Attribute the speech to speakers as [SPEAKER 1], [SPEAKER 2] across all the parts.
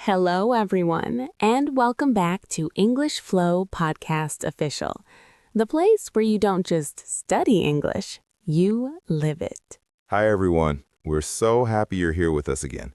[SPEAKER 1] Hello, everyone, and welcome back to English Flow Podcast Official, the place where you don't just study English, you live it.
[SPEAKER 2] Hi, everyone. We're so happy you're here with us again.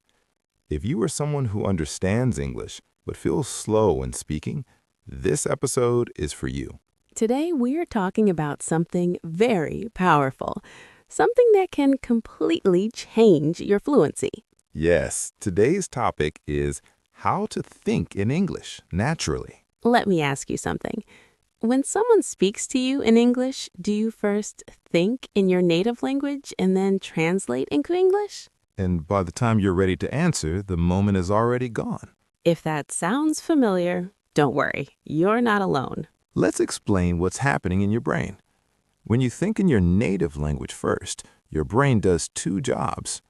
[SPEAKER 2] If you are someone who understands English but feels slow in speaking, this episode is for you.
[SPEAKER 1] Today, we're talking about something very powerful, something that can completely change your fluency.
[SPEAKER 2] Yes, today's topic is how to think in English naturally.
[SPEAKER 1] Let me ask you something. When someone speaks to you in English, do you first think in your native language and then translate into English?
[SPEAKER 2] And by the time you're ready to answer, the moment is already gone.
[SPEAKER 1] If that sounds familiar, don't worry, you're not alone.
[SPEAKER 2] Let's explain what's happening in your brain. When you think in your native language first, your brain does two jobs: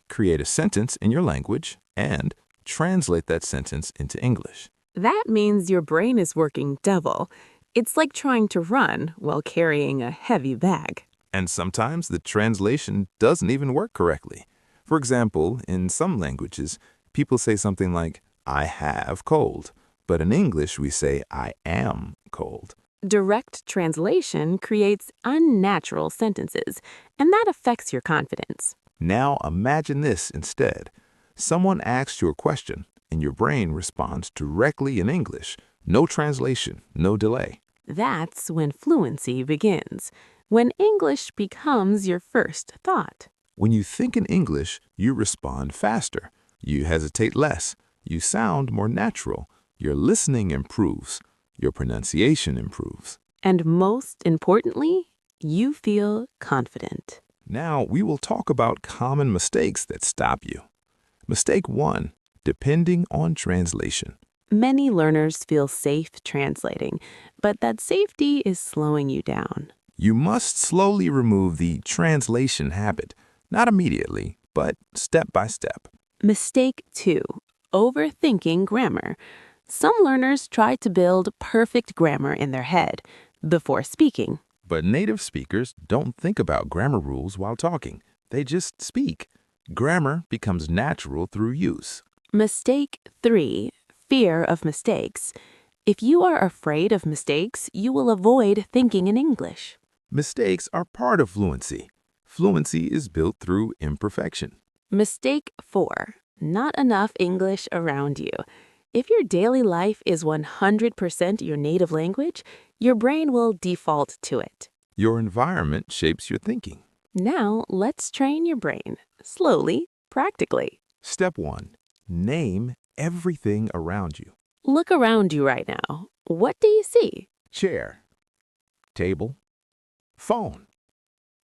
[SPEAKER 2] create a sentence in your language and translate that sentence into English.
[SPEAKER 1] That means your brain is working double. It's like trying to run while carrying a heavy bag.
[SPEAKER 2] And sometimes the translation doesn't even work correctly. For example, in some languages, people say something like, I have cold. But in English, we say, I am cold.
[SPEAKER 1] Direct translation creates unnatural sentences, and that affects your confidence.
[SPEAKER 2] Now imagine this instead. Someone asks you a question, and your brain responds directly in English. No translation, no delay.
[SPEAKER 1] That's when fluency begins, when English becomes your first thought.
[SPEAKER 2] When you think in English, you respond faster. You hesitate less. You sound more natural. Your listening improves. Your pronunciation improves.
[SPEAKER 1] And most importantly, you feel confident.
[SPEAKER 2] Now we will talk about common mistakes that stop you. Mistake 1, depending on translation.
[SPEAKER 1] Many learners feel safe translating, but that safety is slowing you down.
[SPEAKER 2] You must slowly remove the translation habit, not immediately, but step by step.
[SPEAKER 1] Mistake 2, overthinking grammar. Some learners try to build perfect grammar in their head before speaking.
[SPEAKER 2] But native speakers don't think about grammar rules while talking. They just speak. Grammar becomes natural through use.
[SPEAKER 1] Mistake 3, fear of mistakes. If you are afraid of mistakes, you will avoid thinking in English.
[SPEAKER 2] Mistakes are part of fluency. Fluency is built through imperfection.
[SPEAKER 1] Mistake 4, not enough English around you. If your daily life is 100% your native language, your brain will default to it.
[SPEAKER 2] Your environment shapes your thinking.
[SPEAKER 1] Now, let's train your brain, slowly, practically.
[SPEAKER 2] Step 1, name everything around you.
[SPEAKER 1] Look around you right now. What do you see?
[SPEAKER 2] Chair, table, phone,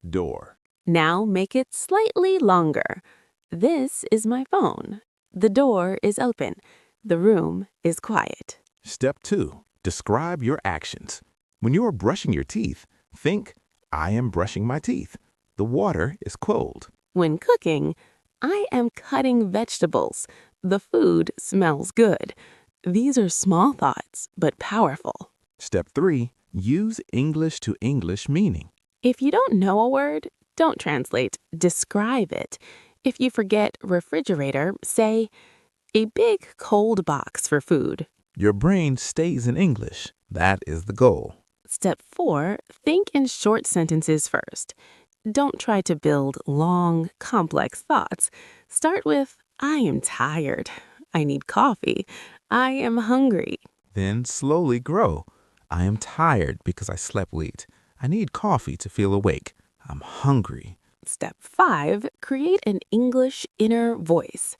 [SPEAKER 2] door.
[SPEAKER 1] Now make it slightly longer. This is my phone. The door is open. The room is quiet.
[SPEAKER 2] Step 2, describe your actions. When you are brushing your teeth, think, I am brushing my teeth. The water is cold.
[SPEAKER 1] When cooking, I am cutting vegetables. The food smells good. These are small thoughts, but powerful.
[SPEAKER 2] Step 3, use English to English meaning.
[SPEAKER 1] If you don't know a word, don't translate, describe it. If you forget refrigerator, say, a big cold box for food.
[SPEAKER 2] Your brain stays in English. That is the goal.
[SPEAKER 1] Step 4, think in short sentences first. Don't try to build long, complex thoughts. Start with, I am tired. I need coffee. I am hungry.
[SPEAKER 2] Then slowly grow. I am tired because I slept late. I need coffee to feel awake. I'm hungry.
[SPEAKER 1] Step 5, create an English inner voice.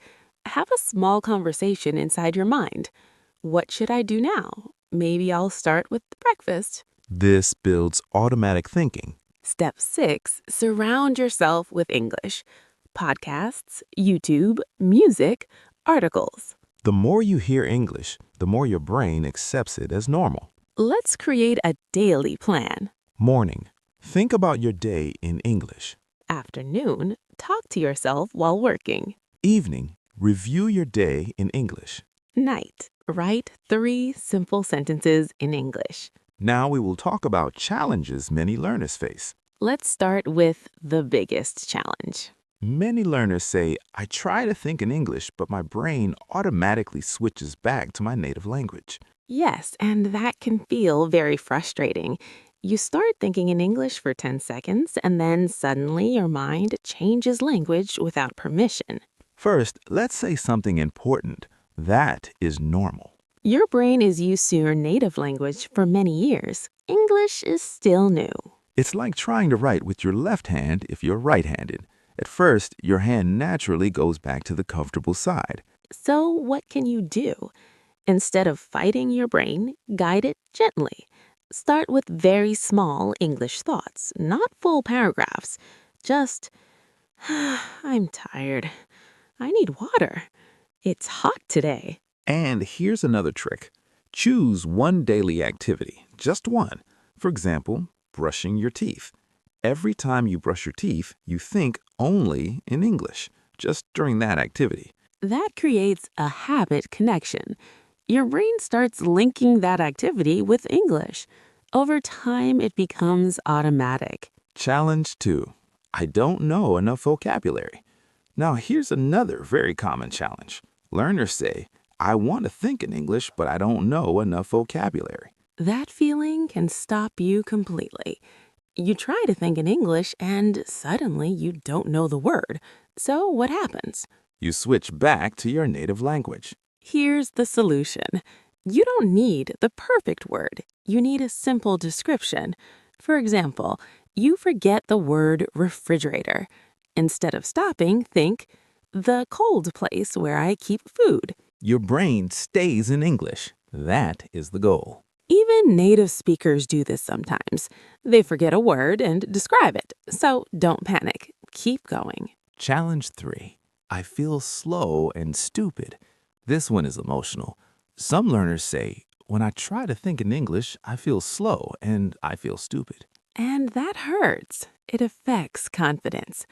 [SPEAKER 1] Have a small conversation inside your mind. What should I do now? Maybe I'll start with breakfast.
[SPEAKER 2] This builds automatic thinking.
[SPEAKER 1] Step 6, surround yourself with English. Podcasts, YouTube, music, articles.
[SPEAKER 2] The more you hear English, the more your brain accepts it as normal.
[SPEAKER 1] Let's create a daily plan.
[SPEAKER 2] Morning. Think about your day in English.
[SPEAKER 1] Afternoon, talk to yourself while working.
[SPEAKER 2] Evening. Review your day in English.
[SPEAKER 1] Night, write 3 simple sentences in English.
[SPEAKER 2] Now we will talk about challenges many learners face.
[SPEAKER 1] Let's start with the biggest challenge.
[SPEAKER 2] Many learners say, I try to think in English, but my brain automatically switches back to my native language.
[SPEAKER 1] Yes, and that can feel very frustrating. You start thinking in English for 10 seconds, and then suddenly your mind changes language without permission.
[SPEAKER 2] First, let's say something important. That is normal.
[SPEAKER 1] Your brain is used to your native language for many years. English is still new.
[SPEAKER 2] It's like trying to write with your left hand if you're right-handed. At first, your hand naturally goes back to the comfortable side.
[SPEAKER 1] So, what can you do? Instead of fighting your brain, guide it gently. Start with very small English thoughts, not full paragraphs. Just, I'm tired. I need water. It's hot today.
[SPEAKER 2] And here's another trick. Choose one daily activity, just one. For example, brushing your teeth. Every time you brush your teeth, you think only in English, just during that activity.
[SPEAKER 1] That creates a habit connection. Your brain starts linking that activity with English. Over time, it becomes automatic.
[SPEAKER 2] Challenge 2. I don't know enough vocabulary. Now here's another very common challenge. Learners say, I want to think in English, but I don't know enough vocabulary.
[SPEAKER 1] That feeling can stop you completely. You try to think in English and suddenly you don't know the word. So what happens?
[SPEAKER 2] You switch back to your native language.
[SPEAKER 1] Here's the solution. You don't need the perfect word. You need a simple description. For example, you forget the word refrigerator. Instead of stopping, think, the cold place where I keep food.
[SPEAKER 2] Your brain stays in English. That is the goal.
[SPEAKER 1] Even native speakers do this sometimes. They forget a word and describe it. So don't panic. Keep going.
[SPEAKER 2] Challenge 3. I feel slow and stupid. This one is emotional. Some learners say, when I try to think in English, I feel slow and I feel stupid.
[SPEAKER 1] And that hurts. It affects confidence.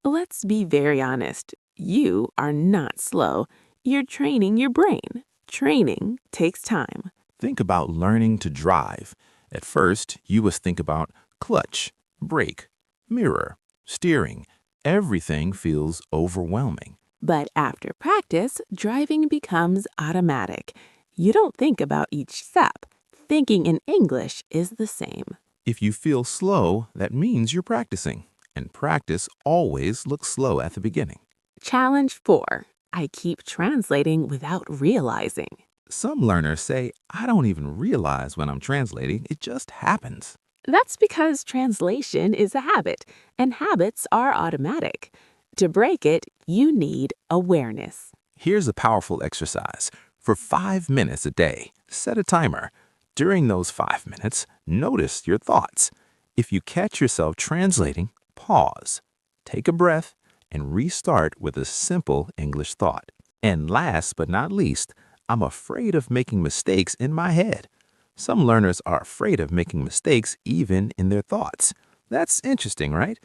[SPEAKER 1] Let's be very honest. You are not slow. You're training your brain. Training takes time.
[SPEAKER 2] Think about learning to drive. At first, you must think about clutch, brake, mirror, steering. Everything feels overwhelming.
[SPEAKER 1] But after practice, driving becomes automatic. You don't think about each step. Thinking in English is the same.
[SPEAKER 2] If you feel slow, that means you're practicing. And practice always looks slow at the beginning.
[SPEAKER 1] Challenge 4. I keep translating without realizing.
[SPEAKER 2] Some learners say, I don't even realize when I'm translating, it just happens.
[SPEAKER 1] That's because translation is a habit, and habits are automatic. To break it, you need awareness.
[SPEAKER 2] Here's a powerful exercise. For 5 minutes a day, set a timer. During those 5 minutes, notice your thoughts. If you catch yourself translating, pause. Take a breath and restart with a simple English thought. And last but not least, I'm afraid of making mistakes in my head. Some learners are afraid of making mistakes even in their thoughts. That's interesting, right?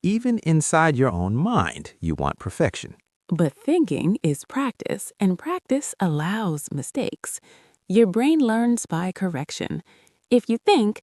[SPEAKER 2] Even inside your own mind, you want perfection.
[SPEAKER 1] But thinking is practice, and practice allows mistakes. Your brain learns by correction. If you think,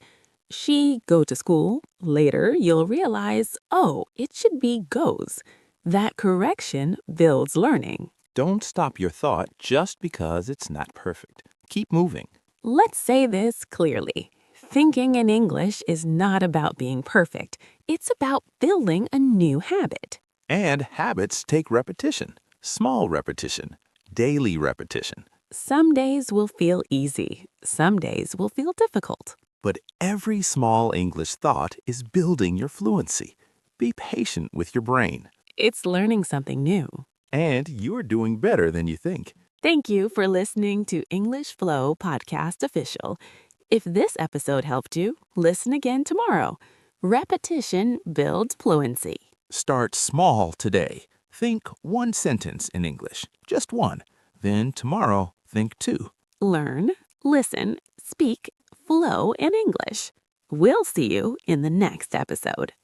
[SPEAKER 1] she go to school, later you'll realize, oh, it should be goes. That correction builds learning.
[SPEAKER 2] Don't stop your thought just because it's not perfect. Keep moving.
[SPEAKER 1] Let's say this clearly. Thinking in English is not about being perfect. It's about building a new habit.
[SPEAKER 2] And habits take repetition, small repetition, daily repetition.
[SPEAKER 1] Some days will feel easy. Some days will feel difficult.
[SPEAKER 2] But every small English thought is building your fluency. Be patient with your brain.
[SPEAKER 1] It's learning something new.
[SPEAKER 2] And you're doing better than you think.
[SPEAKER 1] Thank you for listening to English Flow Podcast Official. If this episode helped you, listen again tomorrow. Repetition builds fluency.
[SPEAKER 2] Start small today. Think one sentence in English, just one. Then tomorrow, think two.
[SPEAKER 1] Learn, listen, speak, flow in English. We'll see you in the next episode.